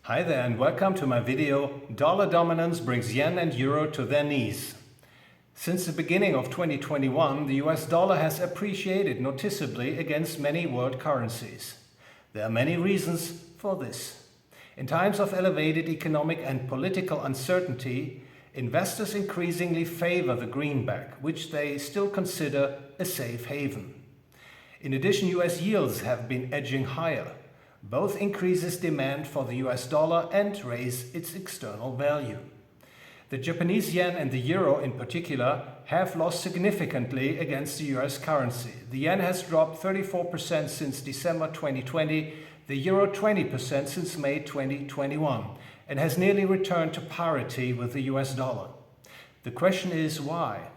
Hi there and welcome to my video, Dollar Dominance Brings Yen and Euro to Their Knees. Since the beginning of 2021, the US dollar has appreciated noticeably against many world currencies. There are many reasons for this. In times of elevated economic and political uncertainty, investors increasingly favor the greenback, which they still consider a safe haven. In addition, US yields have been edging higher. Both increases demand for the US dollar and raise its external value. The Japanese yen and the euro in particular have lost significantly against the US currency. The yen has dropped 34% since December 2020, the euro 20% since May 2021, and has nearly returned to parity with the US dollar. The question is why?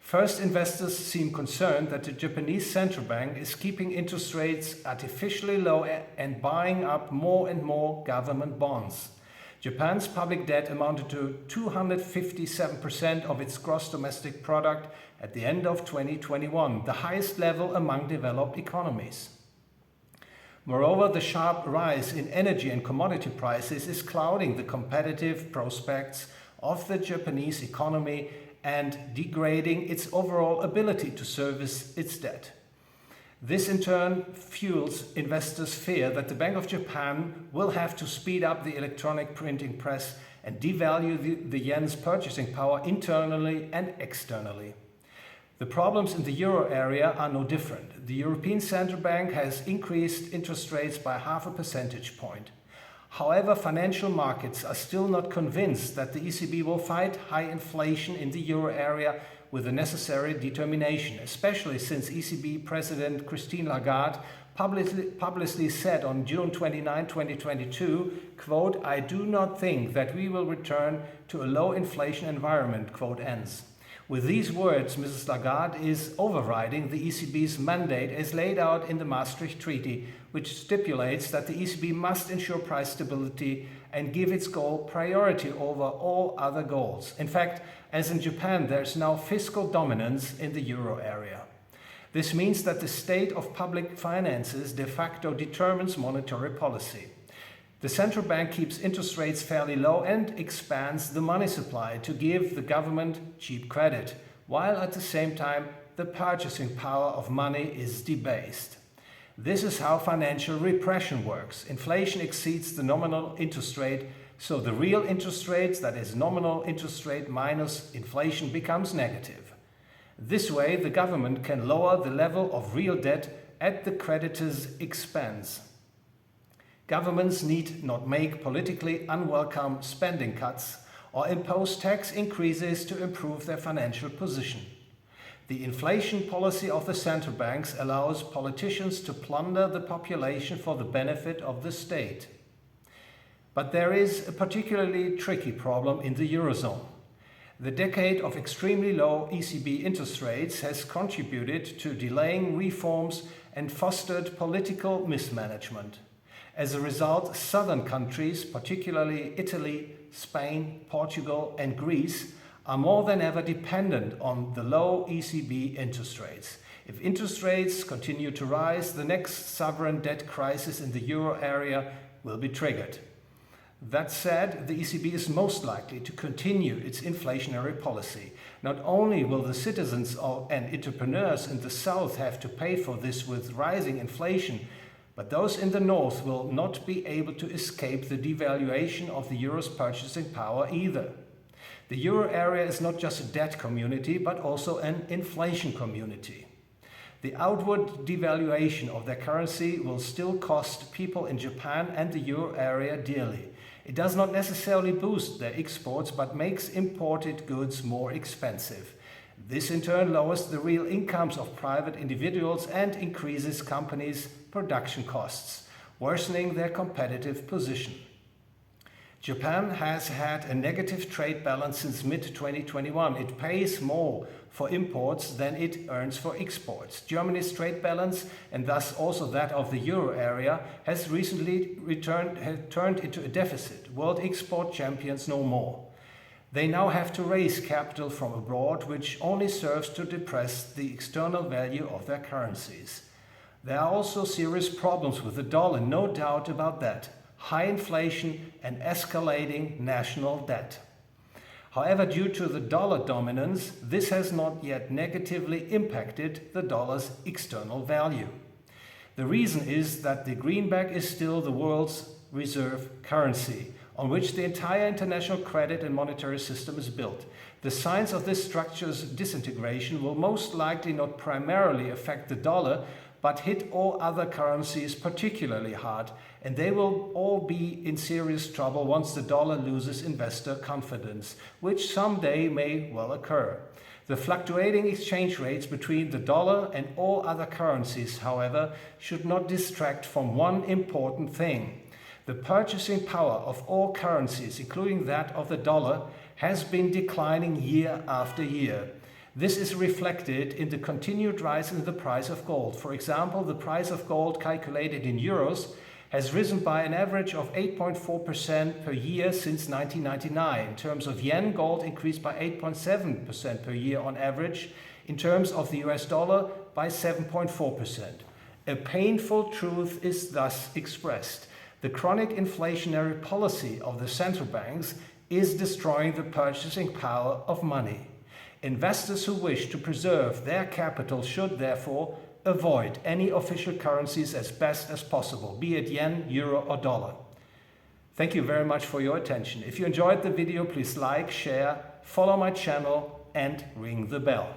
First, investors seem concerned that the Japanese central bank is keeping interest rates artificially low and buying up more and more government bonds. Japan's public debt amounted to 257% of its gross domestic product at the end of 2021, the highest level among developed economies. Moreover, the sharp rise in energy and commodity prices is clouding the competitive prospects of the Japanese economy and degrading its overall ability to service its debt. This in turn fuels investors' fear that the Bank of Japan will have to speed up the electronic printing press and devalue the yen's purchasing power internally and externally. The problems in the euro area are no different. The European Central Bank has increased interest rates by 0.5 percentage point. However, financial markets are still not convinced that the ECB will fight high inflation in the euro area with the necessary determination, especially since ECB President Christine Lagarde publicly said on June 29, 2022, quote, "I do not think that we will return to a low inflation environment," quote ends. With these words, Mrs. Lagarde is overriding the ECB's mandate as laid out in the Maastricht Treaty, which stipulates that the ECB must ensure price stability and give its goal priority over all other goals. In fact, as in Japan, there is now fiscal dominance in the euro area. This means that the state of public finances de facto determines monetary policy. The central bank keeps interest rates fairly low and expands the money supply to give the government cheap credit, while at the same time the purchasing power of money is debased. This is how financial repression works. Inflation exceeds the nominal interest rate, so the real interest rate, that is nominal interest rate minus inflation, becomes negative. This way, the government can lower the level of real debt at the creditor's expense. Governments need not make politically unwelcome spending cuts or impose tax increases to improve their financial position. The inflation policy of the central banks allows politicians to plunder the population for the benefit of the state. But there is a particularly tricky problem in the Eurozone. The decade of extremely low ECB interest rates has contributed to delaying reforms and fostered political mismanagement. As a result, southern countries, particularly Italy, Spain, Portugal and Greece, are more than ever dependent on the low ECB interest rates. If interest rates continue to rise, the next sovereign debt crisis in the euro area will be triggered. That said, the ECB is most likely to continue its inflationary policy. Not only will the citizens and entrepreneurs in the south have to pay for this with rising inflation, but those in the north will not be able to escape the devaluation of the euro's purchasing power either. The euro area is not just a debt community, but also an inflation community. The outward devaluation of their currency will still cost people in Japan and the euro area dearly. It does not necessarily boost their exports, but makes imported goods more expensive. This in turn lowers the real incomes of private individuals and increases companies' production costs, worsening their competitive position. Japan has had a negative trade balance since mid-2021. It pays more for imports than it earns for exports. Germany's trade balance, and thus also that of the euro area, has recently turned into a deficit. World export champions no more. They now have to raise capital from abroad, which only serves to depress the external value of their currencies. There are also serious problems with the dollar, no doubt about that. high inflation and escalating national debt. However, due to the dollar dominance, this has not yet negatively impacted the dollar's external value. The reason is that the greenback is still the world's reserve currency, on which the entire international credit and monetary system is built. The signs of this structure's disintegration will most likely not primarily affect the dollar, but hit all other currencies particularly hard, and they will all be in serious trouble once the dollar loses investor confidence, which someday may well occur. The fluctuating exchange rates between the dollar and all other currencies, however, should not distract from one important thing. The purchasing power of all currencies, including that of the dollar, has been declining year after year. This is reflected in the continued rise in the price of gold. For example, the price of gold calculated in euros has risen by an average of 8.4% per year since 1999. In terms of yen, gold increased by 8.7% per year on average. In terms of the US dollar, by 7.4%. A painful truth is thus expressed. The chronic inflationary policy of the central banks is destroying the purchasing power of money. Investors who wish to preserve their capital should therefore avoid any official currencies as best as possible, be it yen, euro or dollar. Thank you very much for your attention. If you enjoyed the video, please like, share, follow my channel and ring the bell.